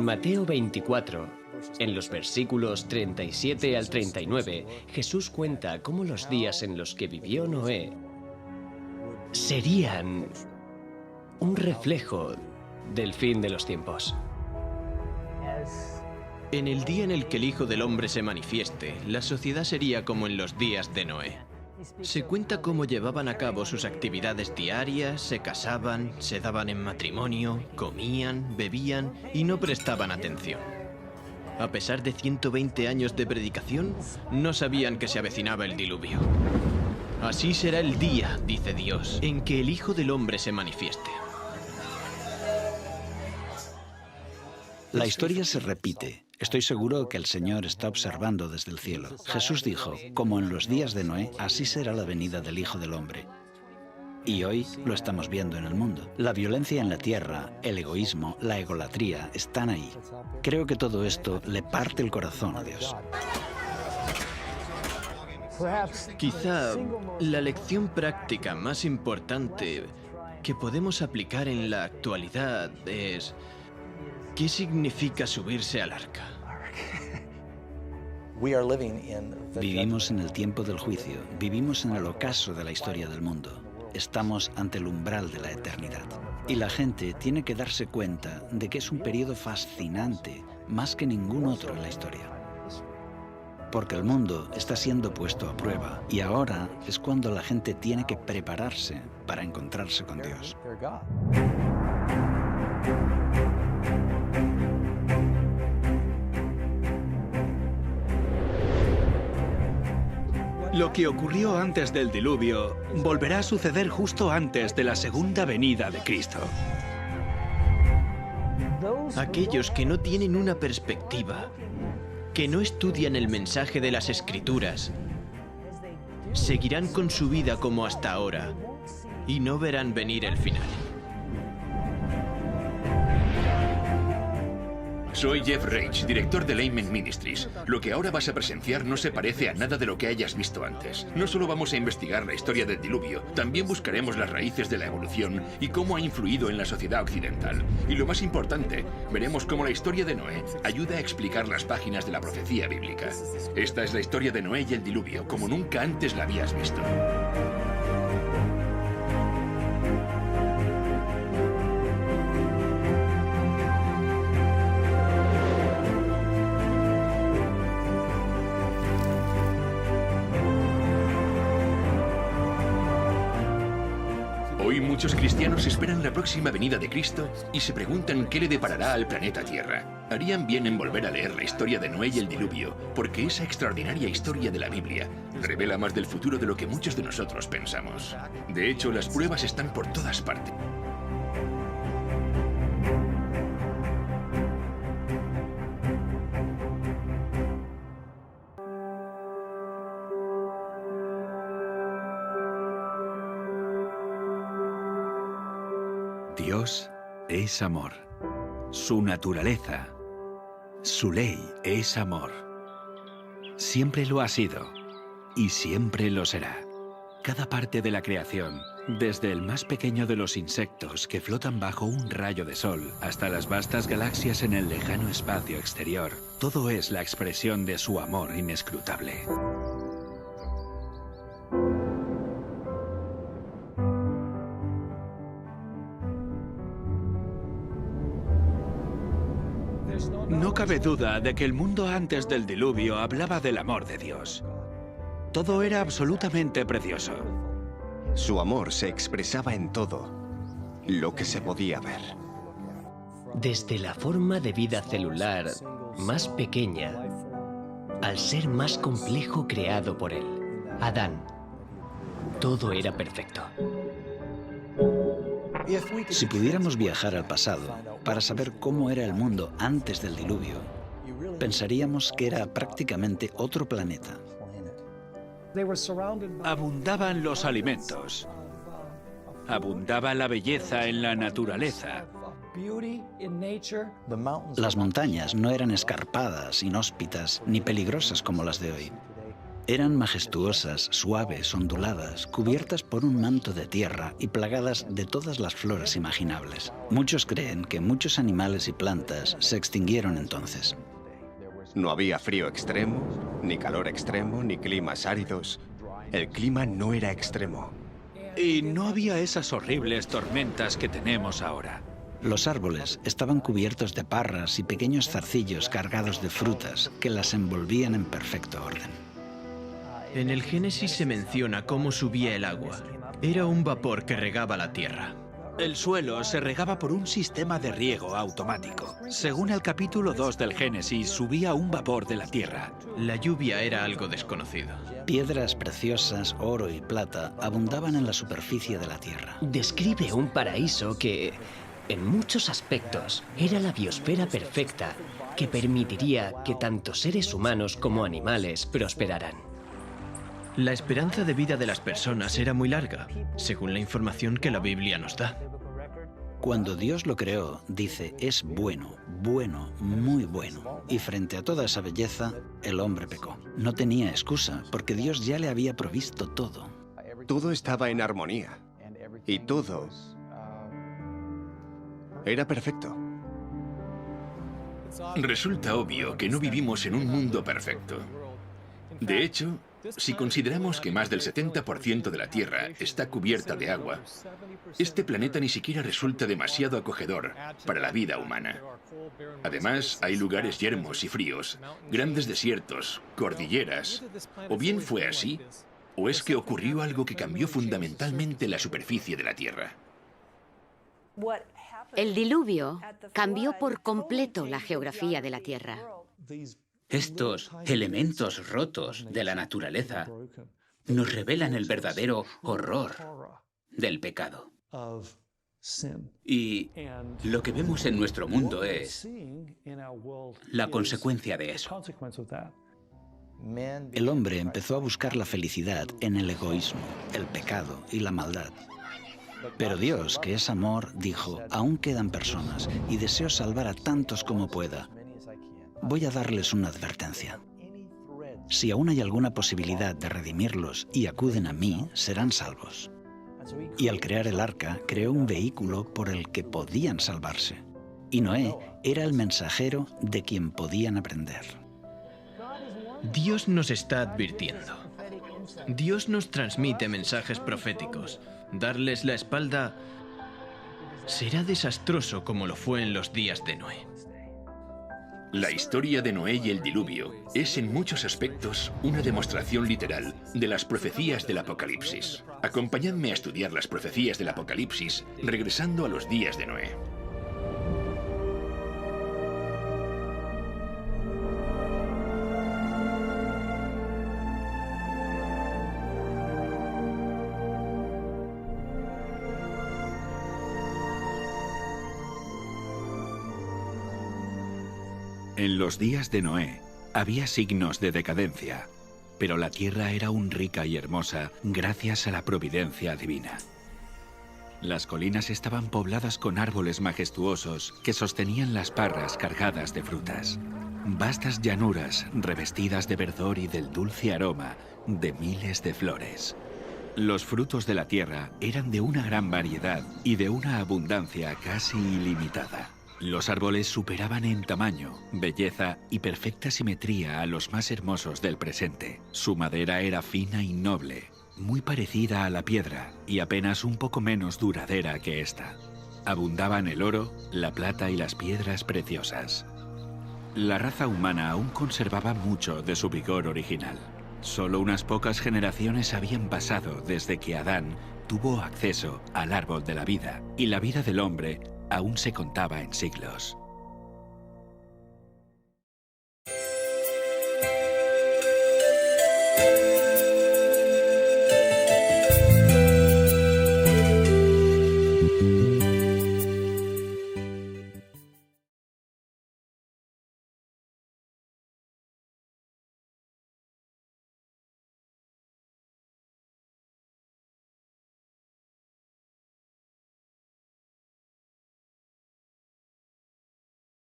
Mateo 24, en los versículos 37 al 39, Jesús cuenta cómo los días en los que vivió Noé serían un reflejo del fin de los tiempos. En el día en el que el Hijo del Hombre se manifieste, la sociedad sería como en los días de Noé. Se cuenta cómo llevaban a cabo sus actividades diarias, se casaban, se daban en matrimonio, comían, bebían y no prestaban atención. A pesar de 120 años de predicación, no sabían que se avecinaba el diluvio. Así será el día, dice Dios, en que el Hijo del Hombre se manifieste. La historia se repite. Estoy seguro que el Señor está observando desde el cielo. Jesús dijo, como en los días de Noé, así será la venida del Hijo del Hombre. Y hoy lo estamos viendo en el mundo. La violencia en la tierra, el egoísmo, la egolatría están ahí. Creo que todo esto le parte el corazón a Dios. Quizá la lección práctica más importante que podemos aplicar en la actualidad es: ¿qué significa subirse al arca? Vivimos en el tiempo del juicio, vivimos en el ocaso de la historia del mundo. Estamos ante el umbral de la eternidad. Y la gente tiene que darse cuenta de que es un periodo fascinante, más que ningún otro en la historia. Porque el mundo está siendo puesto a prueba y ahora es cuando la gente tiene que prepararse para encontrarse con Dios. Lo que ocurrió antes del diluvio volverá a suceder justo antes de la segunda venida de Cristo. Aquellos que no tienen una perspectiva, que no estudian el mensaje de las Escrituras, seguirán con su vida como hasta ahora y no verán venir el final. Soy Jeff Reich, director de Layman Ministries. Lo que ahora vas a presenciar no se parece a nada de lo que hayas visto antes. No solo vamos a investigar la historia del diluvio, también buscaremos las raíces de la evolución y cómo ha influido en la sociedad occidental. Y lo más importante, veremos cómo la historia de Noé ayuda a explicar las páginas de la profecía bíblica. Esta es la historia de Noé y el diluvio, como nunca antes la habías visto. Hoy muchos cristianos esperan la próxima venida de Cristo y se preguntan qué le deparará al planeta Tierra. Harían bien en volver a leer la historia de Noé y el diluvio, porque esa extraordinaria historia de la Biblia revela más del futuro de lo que muchos de nosotros pensamos. De hecho, las pruebas están por todas partes. Dios es amor. Su naturaleza, su ley es amor. Siempre lo ha sido y siempre lo será. Cada parte de la creación, desde el más pequeño de los insectos que flotan bajo un rayo de sol hasta las vastas galaxias en el lejano espacio exterior, todo es la expresión de su amor inescrutable. No cabe duda de que el mundo antes del diluvio hablaba del amor de Dios. Todo era absolutamente precioso. Su amor se expresaba en todo lo que se podía ver. Desde la forma de vida celular más pequeña al ser más complejo creado por él, Adán, todo era perfecto. Si pudiéramos viajar al pasado para saber cómo era el mundo antes del diluvio, pensaríamos que era prácticamente otro planeta. Abundaban los alimentos. Abundaba la belleza en la naturaleza. Las montañas no eran escarpadas, inhóspitas ni peligrosas como las de hoy. Eran majestuosas, suaves, onduladas, cubiertas por un manto de tierra y plagadas de todas las flores imaginables. Muchos creen que muchos animales y plantas se extinguieron entonces. No había frío extremo, ni calor extremo, ni climas áridos. El clima no era extremo. Y no había esas horribles tormentas que tenemos ahora. Los árboles estaban cubiertos de parras y pequeños zarcillos cargados de frutas que las envolvían en perfecto orden. En el Génesis se menciona cómo subía el agua. Era un vapor que regaba la tierra. El suelo se regaba por un sistema de riego automático. Según el capítulo 2 del Génesis, subía un vapor de la tierra. La lluvia era algo desconocido. Piedras preciosas, oro y plata abundaban en la superficie de la tierra. Describe un paraíso que, en muchos aspectos, era la biosfera perfecta que permitiría que tanto seres humanos como animales prosperaran. La esperanza de vida de las personas era muy larga, según la información que la Biblia nos da. Cuando Dios lo creó, dice, es bueno, bueno, muy bueno. Y frente a toda esa belleza, el hombre pecó. No tenía excusa, porque Dios ya le había provisto todo. Todo estaba en armonía. Y todo era perfecto. Resulta obvio que no vivimos en un mundo perfecto. De hecho, si consideramos que más del 70% de la Tierra está cubierta de agua, este planeta ni siquiera resulta demasiado acogedor para la vida humana. Además, hay lugares yermos y fríos, grandes desiertos, cordilleras. O bien fue así, o es que ocurrió algo que cambió fundamentalmente la superficie de la Tierra. El diluvio cambió por completo la geografía de la Tierra. Estos elementos rotos de la naturaleza nos revelan el verdadero horror del pecado. Y lo que vemos en nuestro mundo es la consecuencia de eso. El hombre empezó a buscar la felicidad en el egoísmo, el pecado y la maldad. Pero Dios, que es amor, dijo, aún quedan personas y deseo salvar a tantos como pueda. Voy a darles una advertencia. Si aún hay alguna posibilidad de redimirlos y acuden a mí, serán salvos. Y al crear el arca, creó un vehículo por el que podían salvarse. Y Noé era el mensajero de quien podían aprender. Dios nos está advirtiendo. Dios nos transmite mensajes proféticos. Darles la espalda será desastroso como lo fue en los días de Noé. La historia de Noé y el diluvio es en muchos aspectos una demostración literal de las profecías del Apocalipsis. Acompañadme a estudiar las profecías del Apocalipsis regresando a los días de Noé. En los días de Noé había signos de decadencia, pero la tierra era aún rica y hermosa gracias a la providencia divina. Las colinas estaban pobladas con árboles majestuosos que sostenían las parras cargadas de frutas. Vastas llanuras revestidas de verdor y del dulce aroma de miles de flores. Los frutos de la tierra eran de una gran variedad y de una abundancia casi ilimitada. Los árboles superaban en tamaño, belleza y perfecta simetría a los más hermosos del presente. Su madera era fina y noble, muy parecida a la piedra y apenas un poco menos duradera que esta. Abundaban el oro, la plata y las piedras preciosas. La raza humana aún conservaba mucho de su vigor original. Solo unas pocas generaciones habían pasado desde que Adán tuvo acceso al árbol de la vida, y la vida del hombre aún se contaba en siglos.